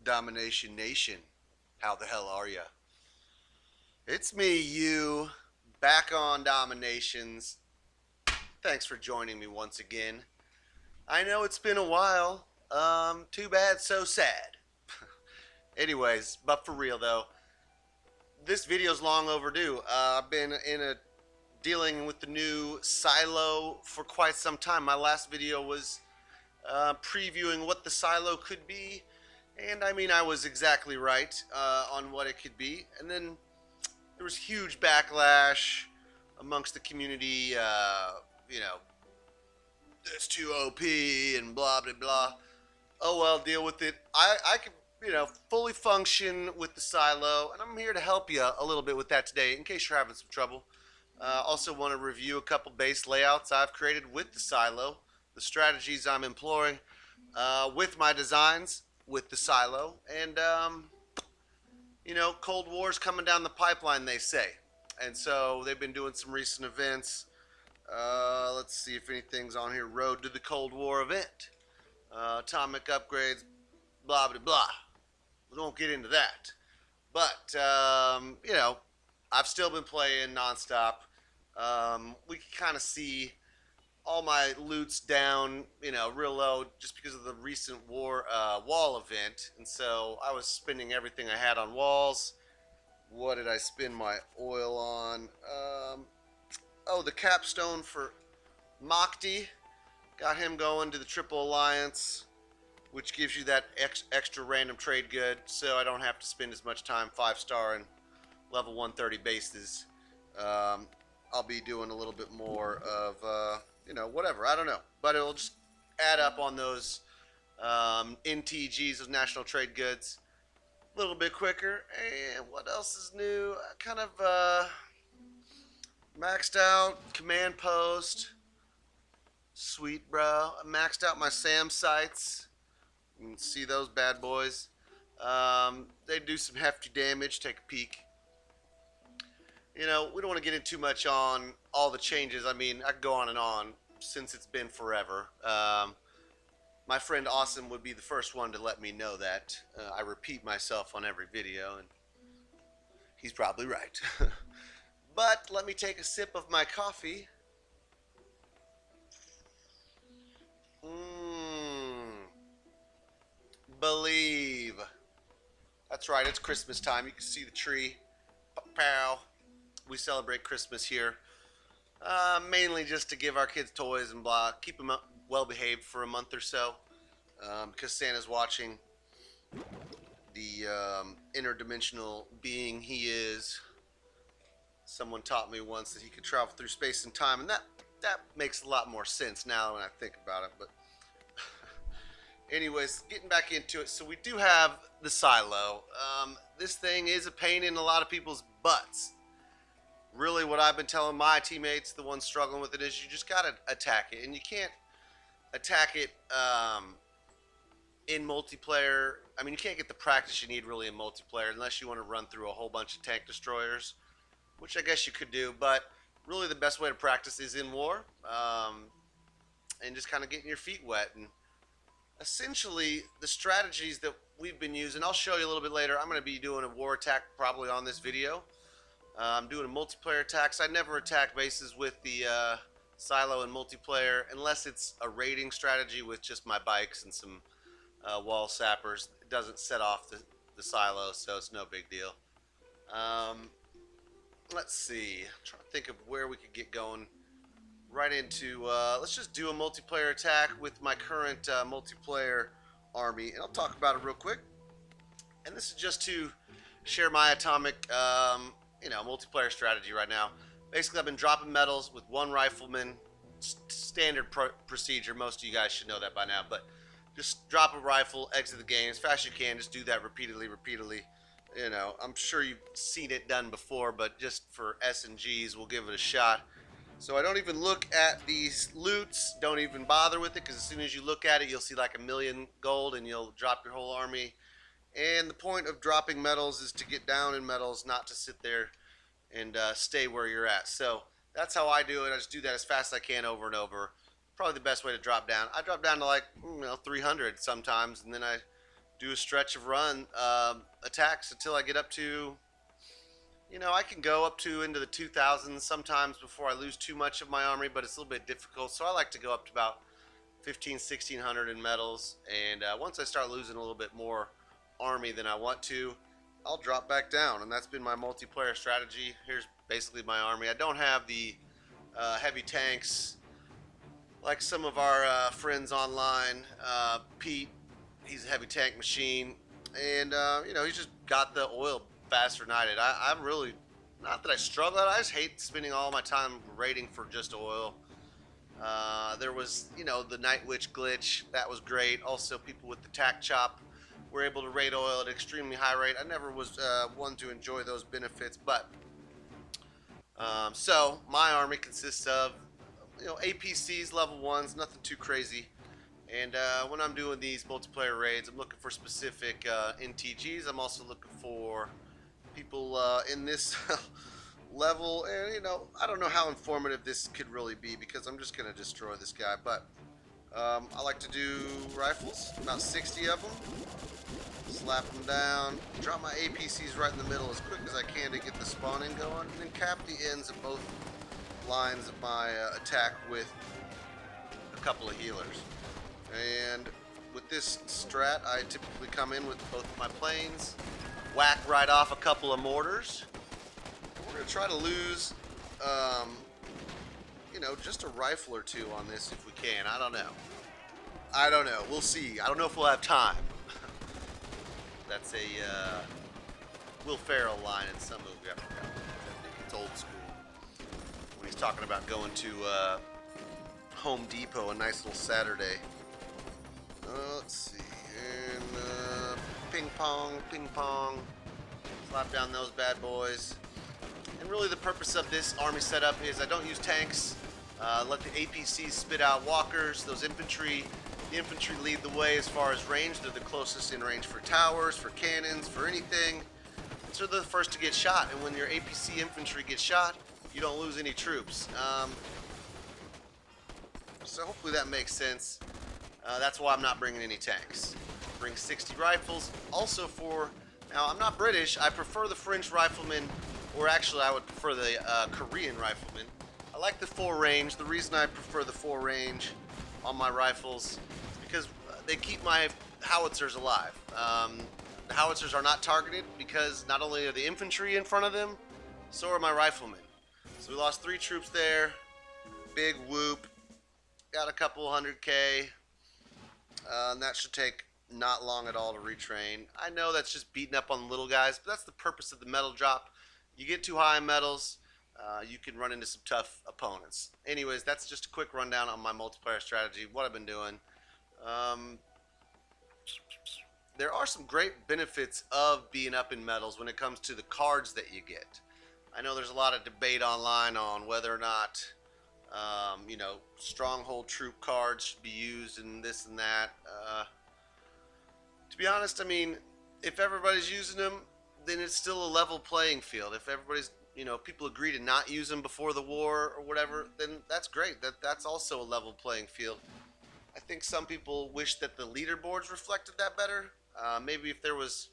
Domination Nation, how the hell are ya? It's me, you, back on Dominations. Thanks for joining me once again. I know it's been a while. Too bad, so sad. Anyways, but for real though, this video's long overdue. I've been dealing with the new silo for quite some time. My last video was previewing what the silo could be, and I mean I was exactly right on what it could be. And then there was huge backlash amongst the community. You know, it's too OP and blah blah blah. Oh well, deal with it. I could fully function with the silo, and I'm here to help you a little bit with that today in case you're having some trouble. Also want to review a couple base layouts I've created with the silo, the strategies I'm employing with my designs with the silo, and Cold War's coming down the pipeline, they say, and so they've been doing some recent events. Let's see if anything's on here. Road to the Cold War event, atomic upgrades, blah blah blah. We won't get into that, but I've still been playing nonstop. We can kind of see all my loot's down, real low, just because of the recent wall event, and so I was spending everything I had on walls. What did I spend my oil on? Oh, the capstone for Mokti. Got him going to the Triple Alliance, which gives you that extra random trade good, so I don't have to spend as much time 5-star and level 130 bases. I'll be doing a little bit more of, whatever, I don't know. But it'll just add up on those NTGs, those National Trade Goods, a little bit quicker. And what else is new? I kind of maxed out Command Post. Sweet, bro. I maxed out my SAM sites. You can see those bad boys. They do some hefty damage. Take a peek. We don't want to get into too much on all the changes. I mean, I could go on and on since it's been forever. My friend Awesome would be the first one to let me know that. I repeat myself on every video, and he's probably right. But let me take a sip of my coffee. Believe. That's right, it's Christmas time. You can see the tree. Pow. We celebrate Christmas here. Mainly just to give our kids toys and blah. Keep them well behaved for a month or so. Because Santa's watching the interdimensional being he is. Someone taught me once that he could travel through space and time, and that makes a lot more sense now when I think about it. But anyways, getting back into it. So we do have the silo. This thing is a pain in a lot of people's butts. Really, what I've been telling my teammates, the ones struggling with it, is you just gotta attack it, and you can't attack it in multiplayer. I mean, you can't get the practice you need really in multiplayer unless you want to run through a whole bunch of tank destroyers, which I guess you could do. But really, the best way to practice is in war, and just kind of getting your feet wet. And essentially, the strategies that we've been using, I'll show you a little bit later. I'm going to be doing a war attack probably on this video. I'm doing a multiplayer attack. So I never attack bases with the silo in multiplayer unless it's a raiding strategy with just my bikes and some wall sappers. It doesn't set off the silo, so it's no big deal. Let's see. I'm trying to think of where we could get going. Right into, let's just do a multiplayer attack with my current multiplayer army, and I'll talk about it real quick. And this is just to share my atomic, multiplayer strategy right now. Basically, I've been dropping medals with one rifleman, standard procedure. Most of you guys should know that by now, but just drop a rifle, exit the game as fast as you can. Just do that repeatedly. I'm sure you've seen it done before, but just for S&Gs, we'll give it a shot. So I don't even look at these loots, don't even bother with it, because as soon as you look at it, you'll see like 1,000,000 gold and you'll drop your whole army. And the point of dropping medals is to get down in medals, not to sit there and stay where you're at. So that's how I do it. I just do that as fast as I can over and over. Probably the best way to drop down. I drop down to like 300 sometimes, and then I do a stretch of run attacks until I get up to, I can go up to into the 2000s sometimes before I lose too much of my army, but it's a little bit difficult. So I like to go up to about 1600 in medals, and once I start losing a little bit more army than I want to, I'll drop back down, and that's been my multiplayer strategy. Here's basically my army. I don't have the heavy tanks like some of our friends online. Pete, he's a heavy tank machine, and he's just got the oil faster than I did. I'm really, not that I struggle, I just hate spending all my time raiding for just oil. There was, the Night Witch glitch. That was great. Also, people with the tack chop were able to raid oil at an extremely high rate. I never was one to enjoy those benefits, but so my army consists of, APCs, level 1s, nothing too crazy. And when I'm doing these multiplayer raids, I'm looking for specific NTGs. I'm also looking for people in this level, and I don't know how informative this could really be because I'm just gonna destroy this guy, but I like to do rifles, about 60 of them, slap them down, drop my APCs right in the middle as quick as I can to get the spawning going, and then cap the ends of both lines of my attack with a couple of healers. And with this strat, I typically come in with both of my planes, whack right off a couple of mortars. We're going to try to lose, just a rifle or two on this if we can. I don't know. We'll see. I don't know if we'll have time. That's a Will Ferrell line in some movie. I forgot. I think it's old school. When he's talking about going to Home Depot a nice little Saturday. Let's see. And ping pong. Slap down those bad boys. And really the purpose of this army setup is I don't use tanks. Let the APCs spit out walkers, those infantry. The infantry lead the way as far as range. They're the closest in range for towers, for cannons, for anything. So they're the first to get shot. And when your APC infantry gets shot, you don't lose any troops. So hopefully that makes sense. That's why I'm not bringing any tanks. Bring 60 rifles. Also now I'm not British. I prefer the French riflemen, or actually I would prefer the Korean riflemen. I like the full range. The reason I prefer the full range on my rifles is because they keep my howitzers alive. The howitzers are not targeted because not only are the infantry in front of them, so are my riflemen. So we lost 3 troops there. Big whoop. Got a couple 100K. And that should take not long at all to retrain. I know that's just beating up on little guys, but that's the purpose of the medal drop. You get too high in medals, you can run into some tough opponents. Anyways, that's just a quick rundown on my multiplayer strategy, what I've been doing. There are some great benefits of being up in medals when it comes to the cards that you get. I know there's a lot of debate online on whether or not stronghold troop cards should be used and this and that. To be honest, I mean, if everybody's using them, then it's still a level playing field. If everybody's, people agree to not use them before the war or whatever, then that's great. That's also a level playing field. I think some people wish that the leaderboards reflected that better. Maybe if there was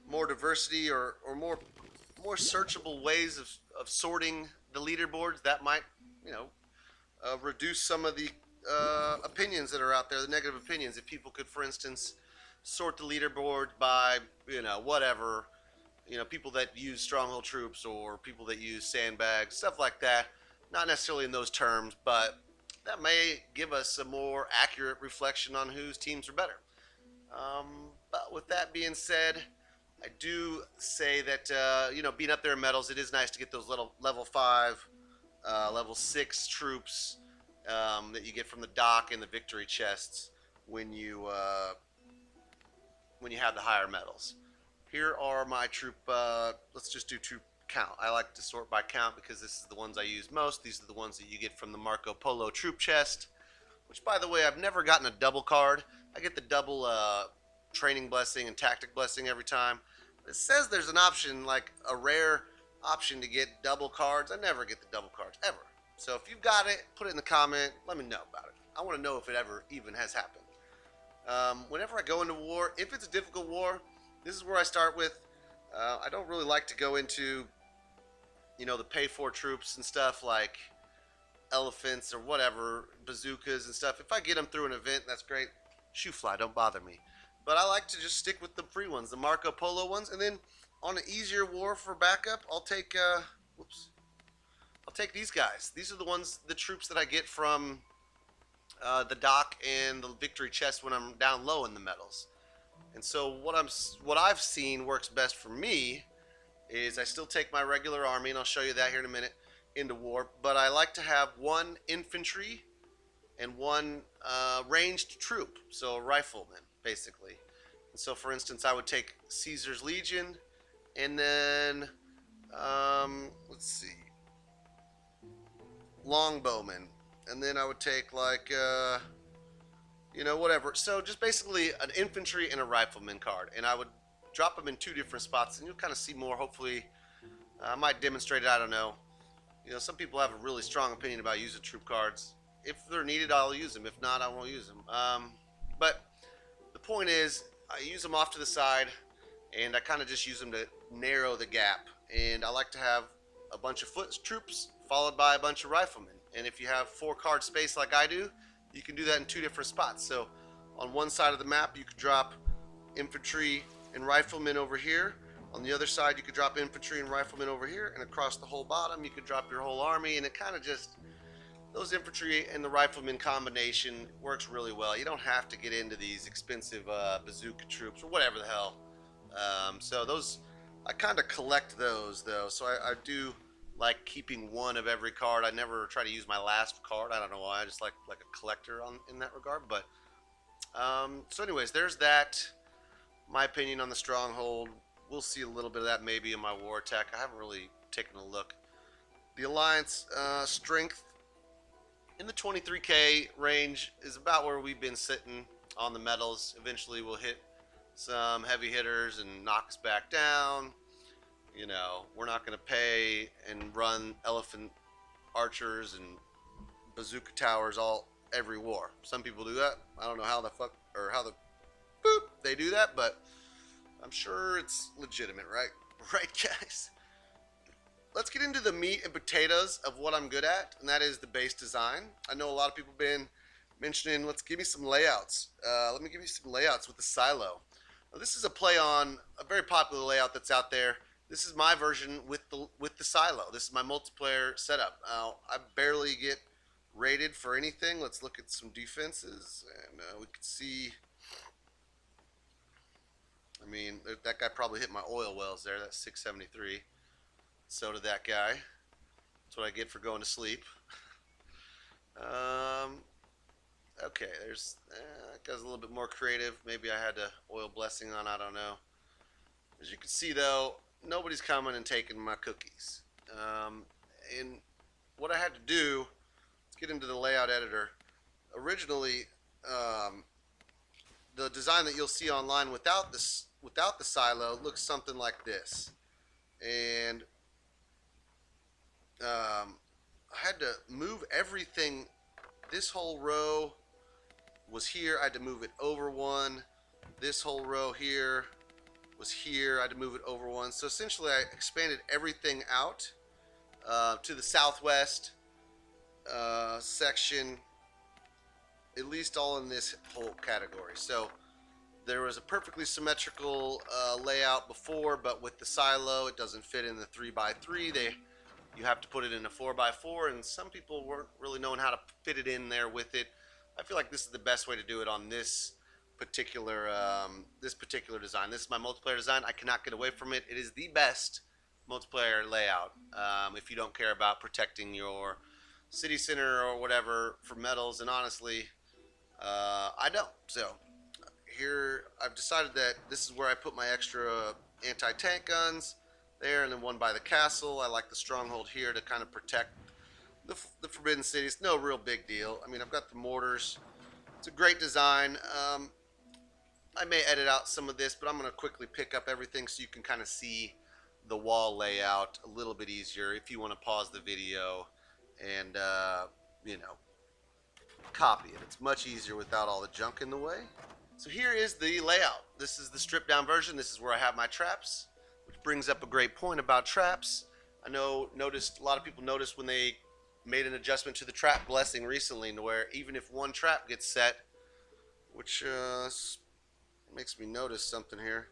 more diversity or more searchable ways of sorting the leaderboards, that might, reduce some of the opinions that are out there, the negative opinions. If people could, for instance, sort the leaderboard by, whatever, people that use stronghold troops or people that use sandbags, stuff like that. Not necessarily in those terms, but that may give us a more accurate reflection on whose teams are better. But with that being said, I do say that, being up there in medals, it is nice to get those little level 5, level 6 troops that you get from the dock and the victory chests when you have the higher medals. Here are my troop, let's just do troop count. I like to sort by count because this is the ones I use most. These are the ones that you get from the Marco Polo troop chest, which, by the way, I've never gotten a double card. I get the double training blessing and tactic blessing every time. It says there's an option, like a rare option to get double cards. I never get the double cards, ever. So if you've got it, put it in the comment. Let me know about it. I want to know if it ever even has happened. Whenever I go into war, if it's a difficult war, this is where I start with. I don't really like to go into, the pay for troops and stuff like elephants or whatever, bazookas and stuff. If I get them through an event, that's great. Shoe fly, don't bother me. But I like to just stick with the free ones, the Marco Polo ones, and then on an easier war for backup, I'll take I'll take these guys. These are the troops that I get from the dock and the victory chest when I'm down low in the medals. And so what I've seen works best for me is I still take my regular army, and I'll show you that here in a minute, into war. But I like to have one infantry and one ranged troop, so a rifleman, basically. And so, for instance, I would take Caesar's Legion, and then, let's see, longbowmen. And then I would take, like, whatever. So just basically an infantry and a rifleman card. And I would drop them in two different spots, and you'll kind of see more, hopefully. I might demonstrate it, I don't know. Some people have a really strong opinion about using troop cards. If they're needed, I'll use them. If not, I won't use them. But the point is, I use them off to the side, and I kind of just use them to narrow the gap. And I like to have a bunch of foot troops followed by a bunch of riflemen. And if you have 4-card space like I do, you can do that in two different spots. So on one side of the map, you could drop infantry and riflemen over here. On the other side, you could drop infantry and riflemen over here, and across the whole bottom, you could drop your whole army, and it kind of just, those infantry and the rifleman combination works really well. You don't have to get into these expensive bazooka troops or whatever the hell. So those, I kind of collect those, though, so I do like keeping one of every card. I never try to use my last card. I don't know why. I just like a collector in that regard. But so anyways, there's that. My opinion on the stronghold. We'll see a little bit of that maybe in my war attack. I haven't really taken a look. The alliance strength in the 23k range is about where we've been sitting on the medals. Eventually we'll hit some heavy hitters and knock us back down. We're not going to pay and run elephant archers and bazooka towers every war. Some people do that. I don't know how the fuck or how the boop they do that, but I'm sure it's legitimate, right? Right, guys? Let's get into the meat and potatoes of what I'm good at, and that is the base design. I know a lot of people have been mentioning, let's give me some layouts. Let me give you some layouts with the silo. Now, this is a play on a very popular layout that's out there. This is my version with the silo. This is my multiplayer setup. Now, I barely get rated for anything. Let's look at some defenses, and we can see. I mean, that guy probably hit my oil wells there. That's 673. So did that guy. That's what I get for going to sleep. Okay, there's that guy's a little bit more creative. Maybe I had a oil blessing on. I don't know. As you can see, though, nobody's coming and taking my cookies. And what I had to do, let's get into the layout editor. Originally, the design that you'll see online without the silo looks something like this. And I had to move everything. This whole row was here. I had to move it over one. This whole row here was here. I had to move it over one. So essentially I expanded everything out to the southwest section, at least all in this whole category. So there was a perfectly symmetrical layout before, but with the silo it doesn't fit in the 3x3. You have to put it in a 4x4, and some people weren't really knowing how to fit it in there with it. I feel like this is the best way to do it on this particular design. This is my multiplayer design. I cannot get away from it. It is the best multiplayer layout if you don't care about protecting your city center or whatever for medals, and honestly I don't. So here I've decided that this is where I put my extra anti-tank guns there, and then one by the castle. I like the stronghold here to kind of protect the Forbidden Cities. No real big deal. I mean, I've got the mortars. It's a great design. I may edit out some of this, but I'm going to quickly pick up everything so you can kind of see the wall layout a little bit easier if you want to pause the video and copy it. It's much easier without all the junk in the way. So here is the layout. This is the stripped down version. This is where I have my traps, which brings up a great point about traps. I noticed a lot of people noticed when they made an adjustment to the trap blessing recently, to where even if one trap gets set, which makes me notice something here.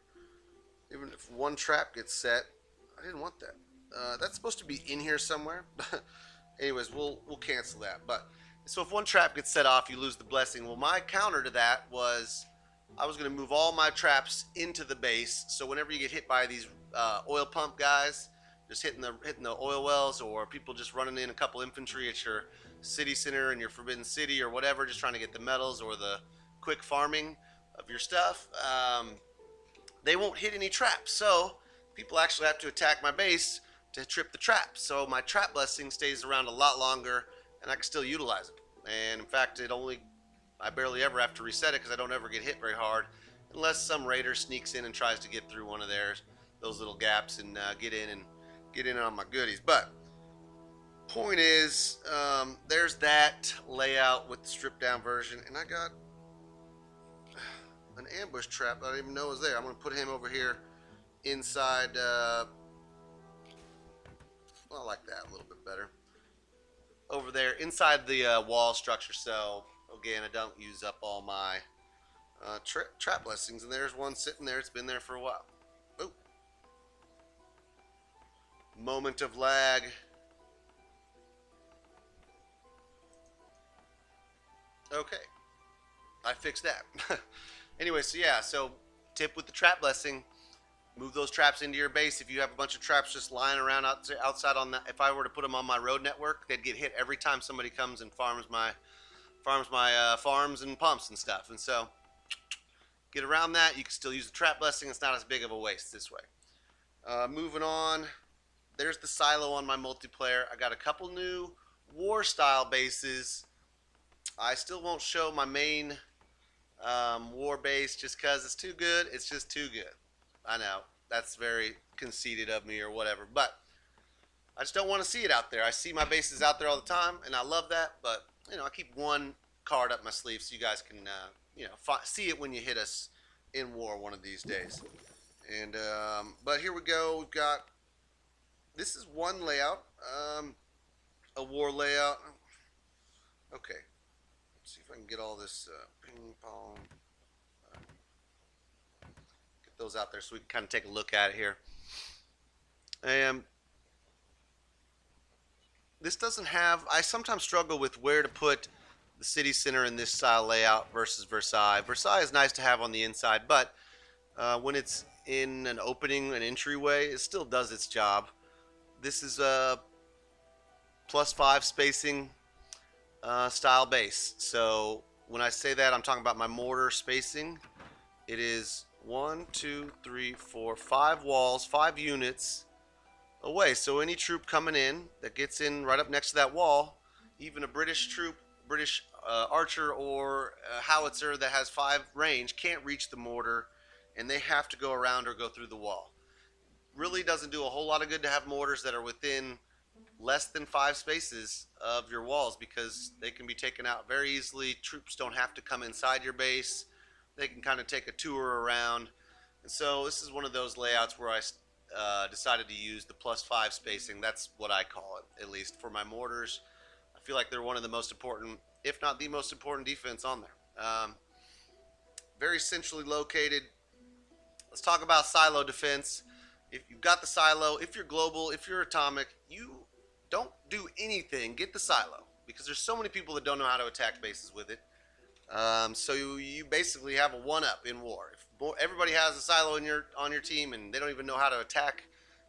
Even if one trap gets set, I didn't want that. That's supposed to be in here somewhere. Anyways, we'll cancel that. But so if one trap gets set off, you lose the blessing. Well, my counter to that was I was going to move all my traps into the base. So whenever you get hit by these oil pump guys, just hitting the oil wells, or people just running in a couple infantry at your city center and your Forbidden City or whatever, just trying to get the metals or the quick farming of your stuff, they won't hit any traps. So people actually have to attack my base to trip the trap. So my trap blessing stays around a lot longer, and I can still utilize it. And in fact, I barely ever have to reset it because I don't ever get hit very hard, unless some raider sneaks in and tries to get through one of those little gaps and get in on my goodies. But point is, there's that layout with the stripped down version, and I got an ambush trap I didn't even know was there. I'm going to put him over here inside. Well, I like that a little bit better. Over there inside the wall structure. So again, I don't use up all my trap blessings, and there's one sitting there. It's been there for a while. Ooh. Moment of lag. Okay, I fixed that. Anyway, so yeah, so tip with the trap blessing, move those traps into your base. If you have a bunch of traps just lying around outside on that, if I were to put them on my road network, they'd get hit every time somebody comes and farms my farms and pumps and stuff. And so get around that. You can still use the trap blessing. It's not as big of a waste this way. Moving on, there's the silo on my multiplayer. I got a couple new war style bases. I still won't show my main war base just because it's too good. It's just too good. I know that's very conceited of me or whatever, but I just don't want to see it out there. I see my bases out there all the time, and I love that. But I keep one card up my sleeve so you guys can see it when you hit us in war one of these days. And but here we go. We've got, this is one layout, a war layout. Okay. See if I can get all this ping pong, get those out there so we can kind of take a look at it here. And this doesn't have, I sometimes struggle with where to put the city center in this style layout versus Versailles. Versailles is nice to have on the inside, but when it's in an opening, an entryway, it still does its job. This is a +5 spacing style base. So when I say that, I'm talking about my mortar spacing. It is 1, 2, 3, 4, 5 walls, 5 units away. So any troop coming in that gets in right up next to that wall, even a British troop, British archer or howitzer that has 5 range, can't reach the mortar, and they have to go around or go through the wall. Really doesn't do a whole lot of good to have mortars that are within less than 5 spaces of your walls, because they can be taken out very easily. Troops don't have to come inside your base. They can kind of take a tour around. And so this is one of those layouts where I decided to use the +5 spacing. That's what I call it, at least for my mortars. I feel like they're one of the most important, if not the most important defense on there. Very centrally located. Let's talk about silo defense. If you've got the silo, if you're global, if you're atomic, you don't do anything. Get the silo, because there's so many people that don't know how to attack bases with it. So you basically have a one-up in war. If everybody has a silo on your team and they don't even know how to attack,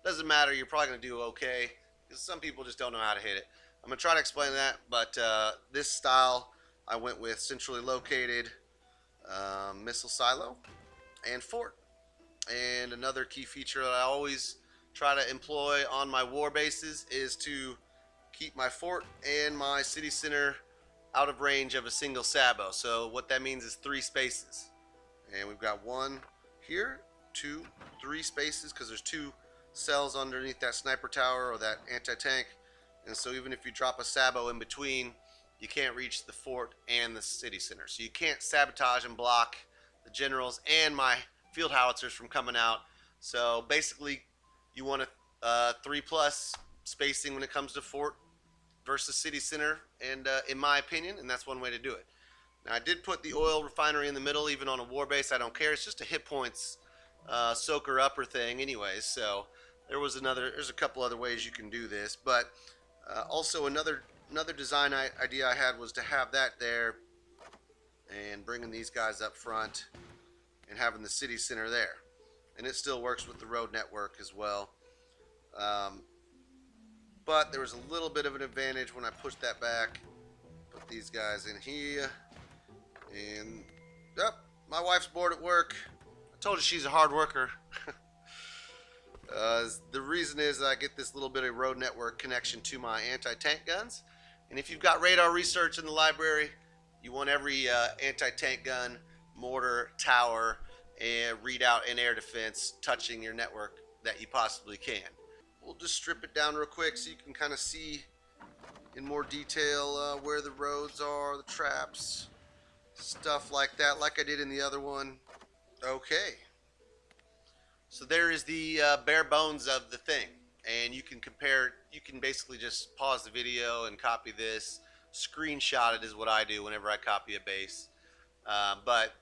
doesn't matter. You're probably going to do okay, because some people just don't know how to hit it. I'm going to try to explain that, but this style I went with centrally located missile silo and fort. And another key feature that I always try to employ on my war bases is to keep my fort and my city center out of range of a single sabot. So what that means is 3 spaces. And we've got 1 here, 2, 3 spaces, because there's 2 cells underneath that sniper tower or that anti-tank. And so even if you drop a sabot in between, you can't reach the fort and the city center. So you can't sabotage and block the generals and my field howitzers from coming out. So basically, you want a 3+ spacing when it comes to fort versus city center, and in my opinion, and that's one way to do it. Now, I did put the oil refinery in the middle, even on a war base. I don't care. It's just a hit points soaker upper thing, anyways. So there's a couple other ways you can do this, but also another design idea I had was to have that there and bringing these guys up front and having the city center there, and it still works with the road network as well. But there was a little bit of an advantage when I pushed that back. Put these guys in here. And, yep, my wife's bored at work. I told her she's a hard worker. The reason is that I get this little bit of road network connection to my anti-tank guns. And if you've got radar research in the library, you want every anti-tank gun, mortar, tower, and readout and air defense touching your network that you possibly can. We'll just strip it down real quick so you can kind of see in more detail where the roads are, the traps, stuff like that, like I did in the other one. Okay. So there is the bare bones of the thing. And you can compare, you can basically just pause the video and copy this. Screenshot it is what I do whenever I copy a base. But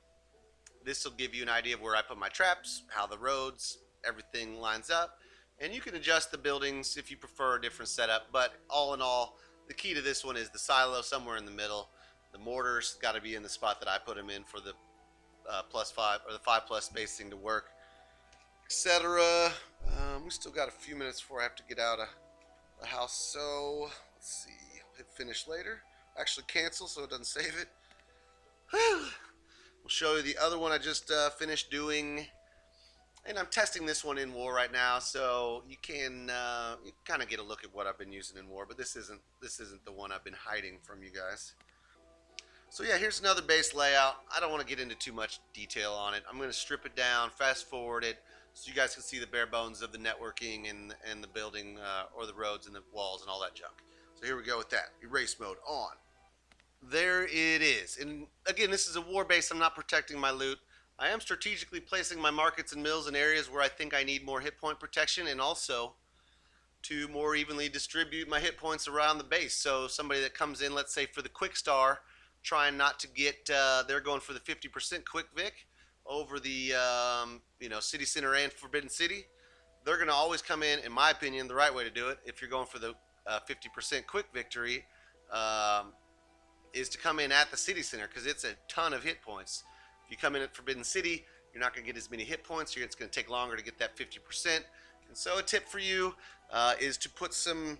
this will give you an idea of where I put my traps, how the roads, everything lines up. And you can adjust the buildings if you prefer a different setup. But all in all, the key to this one is the silo somewhere in the middle. The mortars got to be in the spot that I put them in for the +5 or the 5+ spacing to work, etc. We still got a few minutes before I have to get out of the house. So let's see. I'll hit finish later. Actually cancel so it doesn't save it. We'll show you the other one I just finished doing. And I'm testing this one in war right now, so you can you kind of get a look at what I've been using in war, but this isn't the one I've been hiding from you guys. So yeah, here's another base layout. I don't want to get into too much detail on it. I'm going to strip it down, fast forward it, so you guys can see the bare bones of the networking and the building or the roads and the walls and all that junk. So here we go with that. Erase mode on. There it is. And again, this is a war base. I'm not protecting my loot. I am strategically placing my markets and mills in areas where I think I need more hit point protection, and also to more evenly distribute my hit points around the base. So somebody that comes in, let's say for the quick star, trying not to get, they're going for the 50% quick vic over the city center and Forbidden City. They're going to always come in my opinion, the right way to do it, if you're going for the 50% quick victory, is to come in at the city center, because it's a ton of hit points. If you come in at Forbidden City, you're not going to get as many hit points. It's going to take longer to get that 50%. And so a tip for you is to put some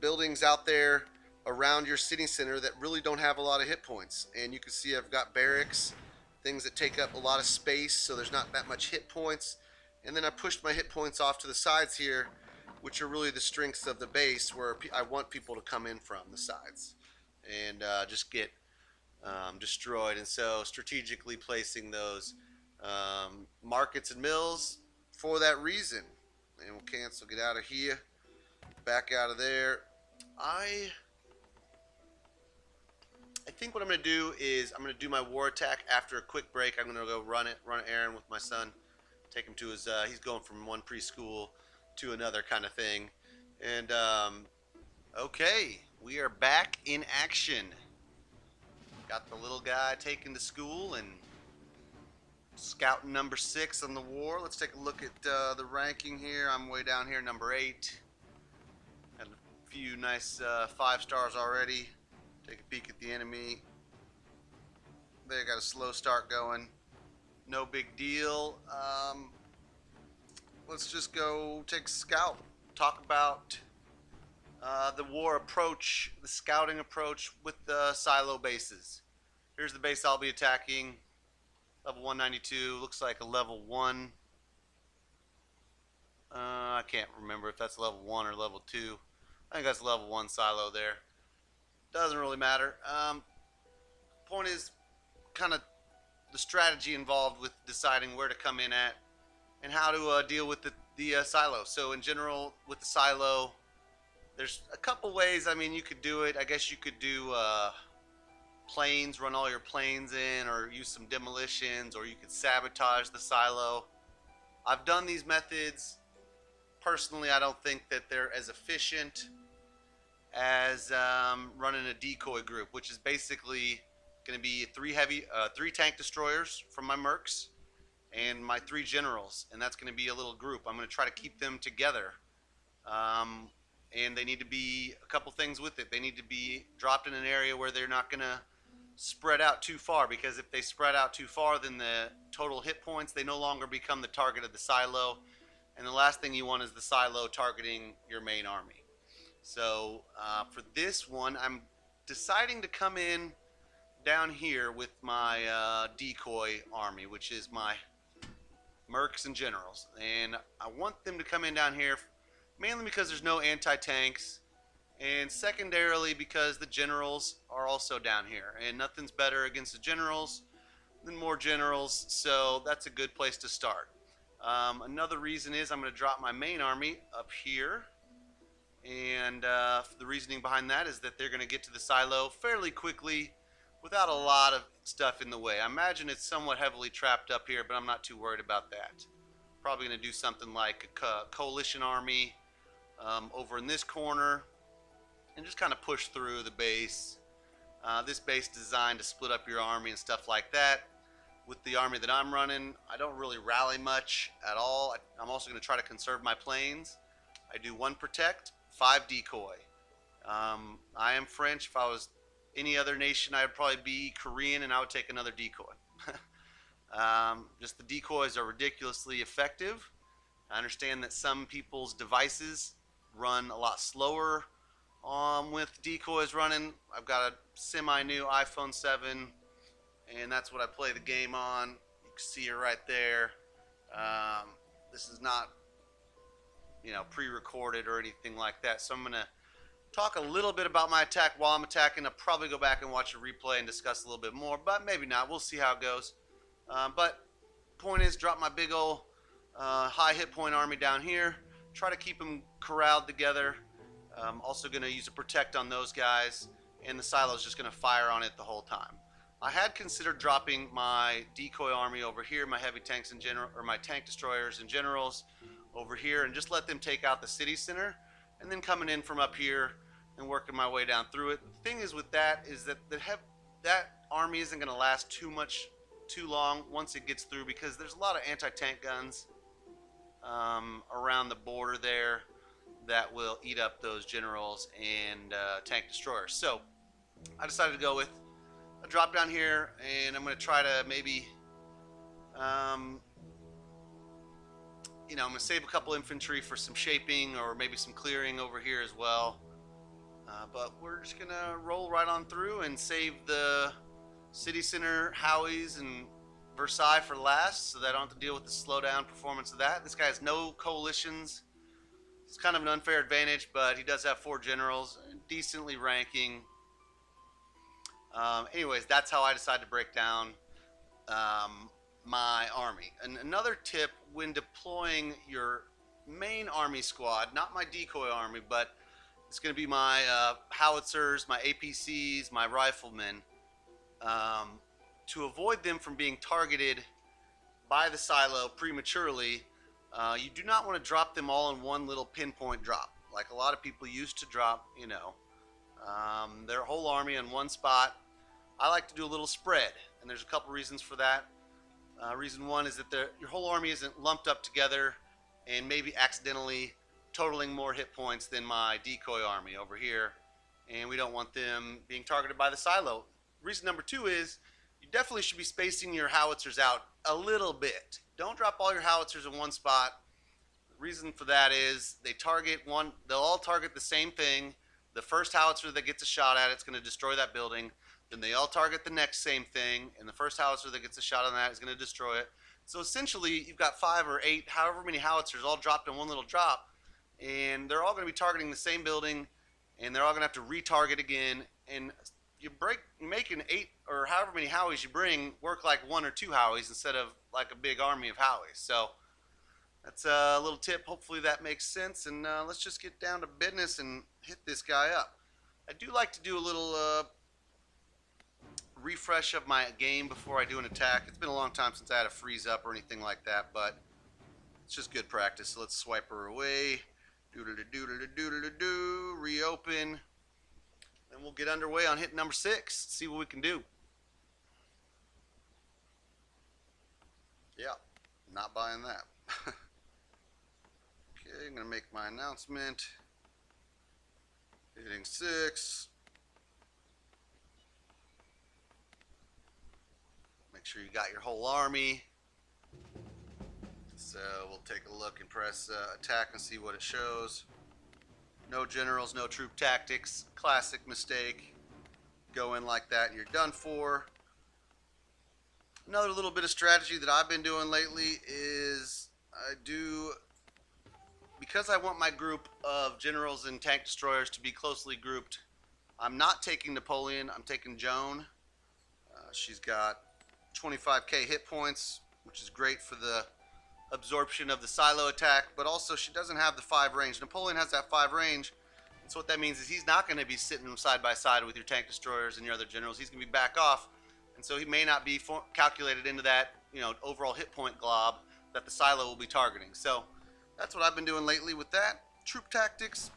buildings out there around your city center that really don't have a lot of hit points. And you can see I've got barracks, things that take up a lot of space, so there's not that much hit points. And then I pushed my hit points off to the sides here, which are really the strengths of the base, where I want people to come in from the sides and just get destroyed. And so strategically placing those markets and mills for that reason. And we'll cancel, get out of here, back out of there. I think what I'm going to do is I'm going to do my war attack after a quick break. I'm going to go run an errand with my son, take him to his he's going from one preschool to another kind of thing. And okay, we are back in action. Got the little guy taken to school and scouting number 6 on the war. Let's take a look at the ranking here. I'm way down here, number 8. Had a few nice 5 stars already. Take a peek at the enemy. They got a slow start going. No big deal. Let's just go take a scout. Talk about the war approach, the scouting approach with the silo bases. Here's the base I'll be attacking. Level 192, looks like a level 1. I can't remember if that's level 1 or level 2. I think that's level 1 silo there. Doesn't really matter. Point is kind of the strategy involved with deciding where to come in at and how to deal with the silo. So in general, with the silo, there's a couple ways. I mean, you could do it. I guess you could do planes, run all your planes in, or use some demolitions, or you could sabotage the silo. I've done these methods. Personally, I don't think that they're as efficient as running a decoy group, which is basically going to be three tank destroyers from my mercs and my 3 generals, and that's going to be a little group. I'm going to try to keep them together, and they need to be a couple things with it. They need to be dropped in an area where they're not going to spread out too far, because if they spread out too far, then the total hit points, they no longer become the target of the silo, and the last thing you want is the silo targeting your main army. So for this one, I'm deciding to come in down here with my decoy army, which is my mercs and generals, and I want them to come in down here mainly because there's no anti-tanks, and secondarily because the generals are also down here, and nothing's better against the generals than more generals, so that's a good place to start. Another reason is I'm going to drop my main army up here, and the reasoning behind that is that they're going to get to the silo fairly quickly without a lot of stuff in the way. I imagine it's somewhat heavily trapped up here, but I'm not too worried about that. Probably going to do something like a coalition army over in this corner and just kind of push through the base. This base is designed to split up your army and stuff like that. With the army that I'm running, I don't really rally much at all. I'm also going to try to conserve my planes. I do 1 protect, 5 decoy. I am French. If I was any other nation, I would probably be Korean, and I would take another decoy. Just the decoys are ridiculously effective. I understand that some people's devices run a lot slower with decoys running. I've got a semi-new iPhone 7, and that's what I play the game on. You can see it right there. This is not, pre-recorded or anything like that, so I'm going to talk a little bit about my attack while I'm attacking. I'll probably go back and watch a replay and discuss a little bit more, but maybe not. We'll see how it goes. But point is, drop my big old high hit point army down here. Try to keep them corralled together. I'm also going to use a protect on those guys, and the silo is just going to fire on it the whole time. I had considered dropping my decoy army over here, my heavy tanks and my tank destroyers and generals over here, and just let them take out the city center, and then coming in from up here and working my way down through it. The thing is with that is that that army isn't going to last too long once it gets through, because there's a lot of anti-tank guns around the border there that will eat up those generals and tank destroyers. So I decided to go with a drop down here, and I'm going to try to maybe I'm going to save a couple infantry for some shaping or maybe some clearing over here as well. But we're just going to roll right on through and save the city center Howies and Versailles for last, so that I don't have to deal with the slowdown performance of that. This guy has no coalitions. It's kind of an unfair advantage, but he does have 4 generals, decently ranking. Anyways, that's how I decided to break down my army. And another tip when deploying your main army squad, not my decoy army, but it's going to be my howitzers, my APCs, my riflemen, to avoid them from being targeted by the silo prematurely. You do not want to drop them all in one little pinpoint drop, like a lot of people used to drop, their whole army in one spot. I like to do a little spread, and there's a couple reasons for that. Reason one is that your whole army isn't lumped up together and maybe accidentally totaling more hit points than my decoy army over here, and we don't want them being targeted by the silo. Reason number 2 is you definitely should be spacing your howitzers out a little bit. Don't drop all your howitzers in one spot. The reason for that is they'll all target the same thing. The first howitzer that gets a shot at it's going to destroy that building. Then they all target the next same thing, and the first howitzer that gets a shot on that is going to destroy it. So essentially, you've got 5 or 8, however many howitzers, all dropped in one little drop, and they're all going to be targeting the same building, and they're all going to have to retarget again. And you make an 8 or however many Howies you bring work like 1 or 2 Howies instead of like a big army of Howies. So that's a little tip. Hopefully that makes sense. And let's just get down to business and hit this guy up. I do like to do a little refresh of my game before I do an attack. It's been a long time since I had a freeze up or anything like that, but it's just good practice. So let's swipe her away. Doodle-a-doodle-a-doodle-a-doo. Reopen. And we'll get underway on hit number 6. See what we can do. Yeah, not buying that. Okay, I'm going to make my announcement. Hitting 6. Make sure you got your whole army. So we'll take a look and press attack and see what it shows. No generals, no troop tactics. Classic mistake. Go in like that and you're done for. Another little bit of strategy that I've been doing lately is because I want my group of generals and tank destroyers to be closely grouped, I'm not taking Napoleon, I'm taking Joan. She's got 25k hit points, which is great for the absorption of the silo attack, but also she doesn't have the 5 range. Napoleon has that 5 range, and so what that means is he's not going to be sitting side by side with your tank destroyers and your other generals. He's going to be back off, and so he may not be calculated into that, overall hit point glob that the silo will be targeting. So that's what I've been doing lately with that. Troop tactics,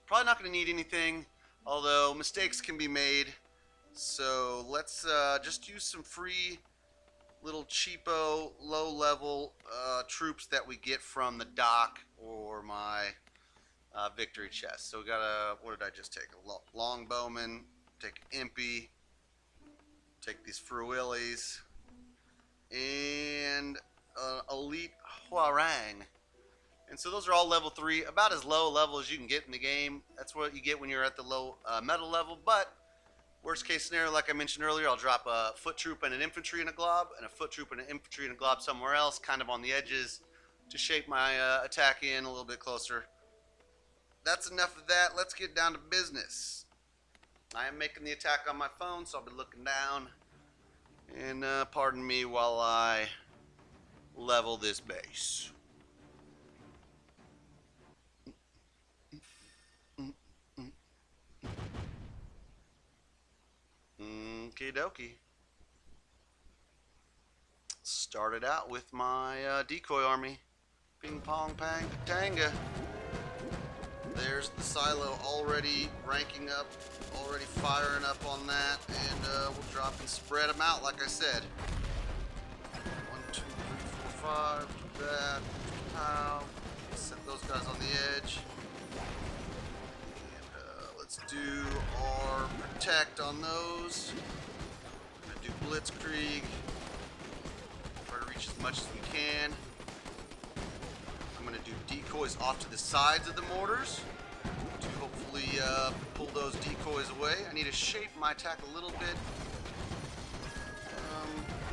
probably not going to need anything, although mistakes can be made. So let's just use some free little cheapo low level troops that we get from the dock or my victory chest. So we got what did I just take? A longbowman, take Impy, take these Fruillis, and elite Huarang. And so those are all level 3, about as low a level as you can get in the game. That's what you get when you're at the low metal level. But worst case scenario, like I mentioned earlier, I'll drop a foot troop and an infantry in a glob, and a foot troop and an infantry in a glob somewhere else, kind of on the edges, to shape my attack in a little bit closer. That's enough of that. Let's get down to business. I am making the attack on my phone, so I'll be looking down. And pardon me while I level this base. Okie dokie. Started out with my decoy army. Ping pong pang tanga. There's the silo already ranking up, already firing up on that, and we'll drop and spread them out like I said. 1, 2, 3, 4, 5. Do that. Pow. Set those guys on the edge. Let's do our protect on those. I'm going to do blitzkrieg. Try to reach as much as we can. I'm going to do decoys off to the sides of the mortars to hopefully pull those decoys away. I need to shape my attack a little bit.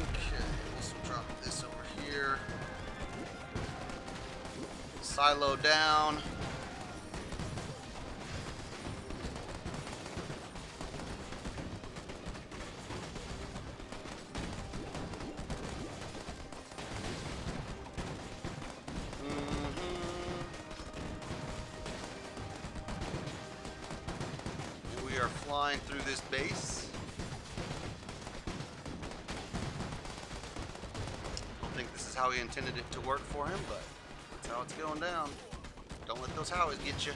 Okay, also drop this over here. Silo down. Flying through this base. I don't think this is how he intended it to work for him, but that's how it's going down. Don't let those Howies get you.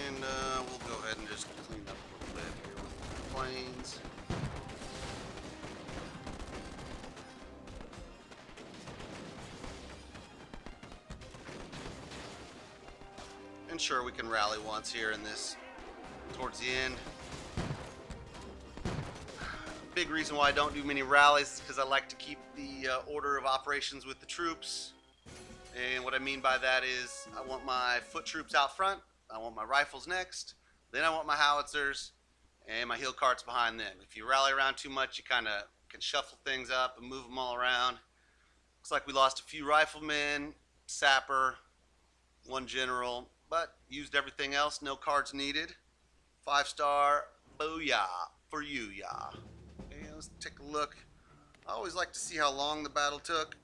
And we'll go ahead and just clean up a little bit here with the planes. And sure, we can rally once here in this towards the end. Big reason why I don't do many rallies is because I like to keep the order of operations with the troops. And what I mean by that is I want my foot troops out front, I want my rifles next, then I want my howitzers and my heel carts behind them. If you rally around too much, you kind of can shuffle things up and move them all around. Looks like we lost a few riflemen, sapper, 1 general, but used everything else. No cards needed. 5-star, booyah for you, ya. Okay, let's take a look. I always like to see how long the battle took.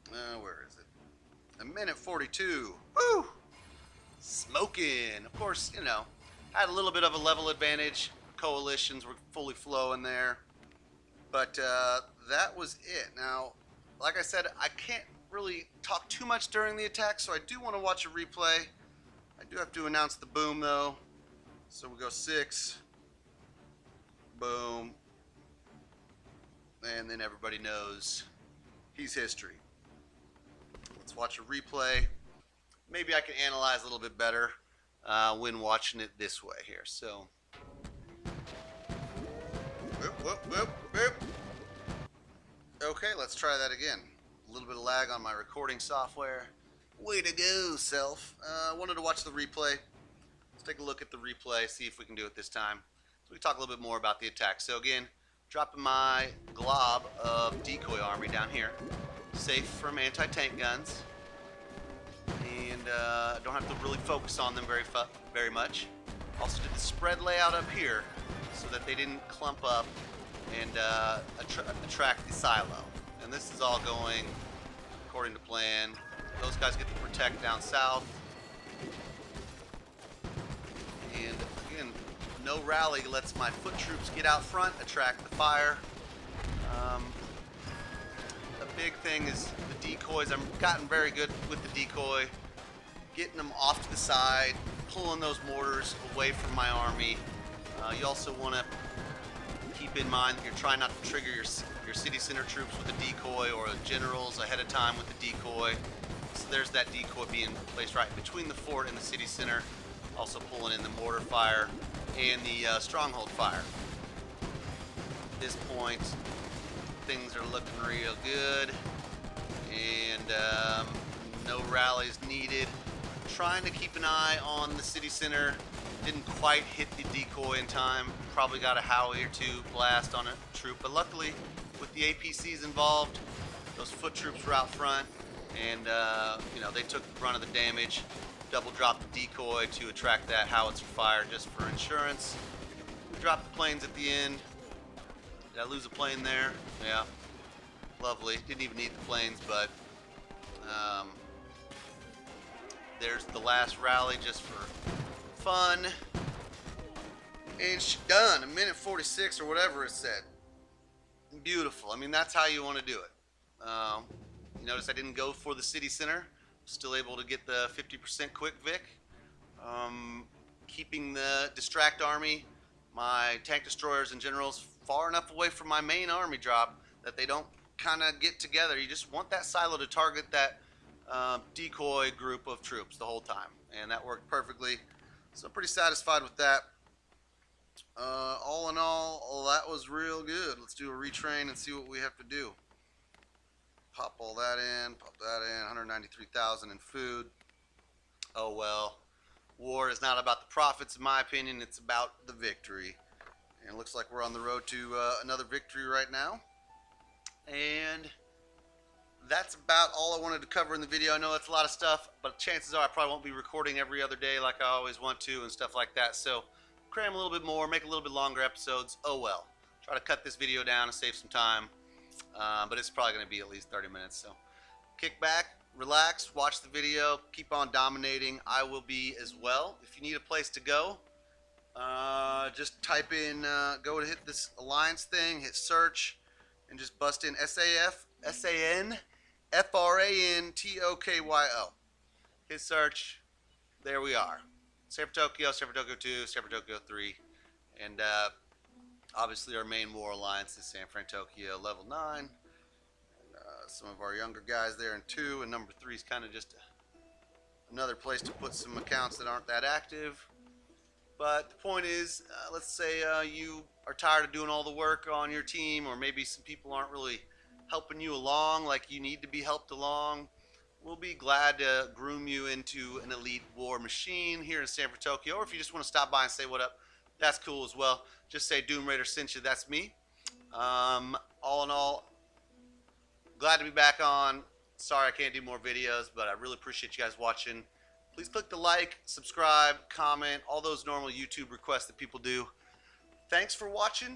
Where is it? 1 minute 42. Woo! Smoking. Of course, Had a little bit of a level advantage. Coalitions were fully flowing there. But that was it. Now, like I said, I can't really talk too much during the attack, so I do want to watch a replay. I do have to announce the boom, though. So we go 6. Boom. And then everybody knows he's history. Let's watch a replay. Maybe I can analyze a little bit better when watching it this way here. So, whoop, whoop, whoop, whoop. Okay, let's try that again. A little bit of lag on my recording software. Way to go, self. Wanted to watch the replay. Let's take a look at the replay, see if we can do it this time. So we can talk a little bit more about the attack. So again, dropping my glob of decoy army down here, safe from anti-tank guns, and don't have to really focus on them very much. Also did the spread layout up here so that they didn't clump up and attract the silo. And this is all going according to plan. Those guys get to protect down south. And again, no rally lets my foot troops get out front, attract the fire. The big thing is the decoys. I've gotten very good with the decoy, getting them off to the side, pulling those mortars away from my army. You also want to keep in mind that you're trying not to trigger your city center troops with a decoy or generals ahead of time with the decoy. So there's that decoy being placed right between the fort and the city center, also pulling in the mortar fire and the stronghold fire. At this point, things are looking real good, and no rallies needed. Trying to keep an eye on the city center. Didn't quite hit the decoy in time. Probably got a Howie or two blast on a troop, but luckily with the APCs involved, those foot troops were out front, and you know, they took the brunt of the damage. Double dropped the decoy to attract that howitzer fire just for insurance. We dropped the planes at the end. Did I lose a plane there? Yeah. Lovely. Didn't even need the planes, but there's the last rally just for fun. And she's done. 1:46 or whatever it said. Beautiful. I mean, that's how you want to do it. You notice I didn't go for the city center. Still able to get the 50% quick Vic. Keeping the distract army, my tank destroyers and generals far enough away from my main army drop that they don't kind of get together. You just want that silo to target that decoy group of troops the whole time, and that worked perfectly. So I'm pretty satisfied with that. All in all, that was real good. Let's do a retrain and see what we have to do. Pop all that in, 193,000 in food. Oh well, war is not about the profits in my opinion, it's about the victory. And it looks like we're on the road to another victory right now. And that's about all I wanted to cover in the video. I know that's a lot of stuff, but chances are I probably won't be recording every other day like I always want to and stuff like that. So cram a little bit more, make a little bit longer episodes. Oh well. Try to cut this video down and save some time. But it's probably going to be at least 30 minutes. So kick back, relax, watch the video, keep on dominating. I will be as well. If you need a place to go, just type in, go to hit this alliance thing, hit search, and just bust in SANFRANTOKYO. Hit search. There we are. San Tokyo, San Tokyo 2, San Tokyo 3, and obviously our main war alliance is San Tokyo level 9. And, some of our younger guys there in 2, and number 3 is kind of just another place to put some accounts that aren't that active. But the point is, let's say you are tired of doing all the work on your team, or maybe some people aren't really helping you along like you need to be helped along. We'll be glad to groom you into an elite war machine here in San Tokyo, or if you just want to stop by and say what up, that's cool as well. Just say Doom Raider sent you, that's me. All in all, glad to be back on. Sorry I can't do more videos, but I really appreciate you guys watching. Please click the like, subscribe, comment, all those normal YouTube requests that people do. Thanks for watching.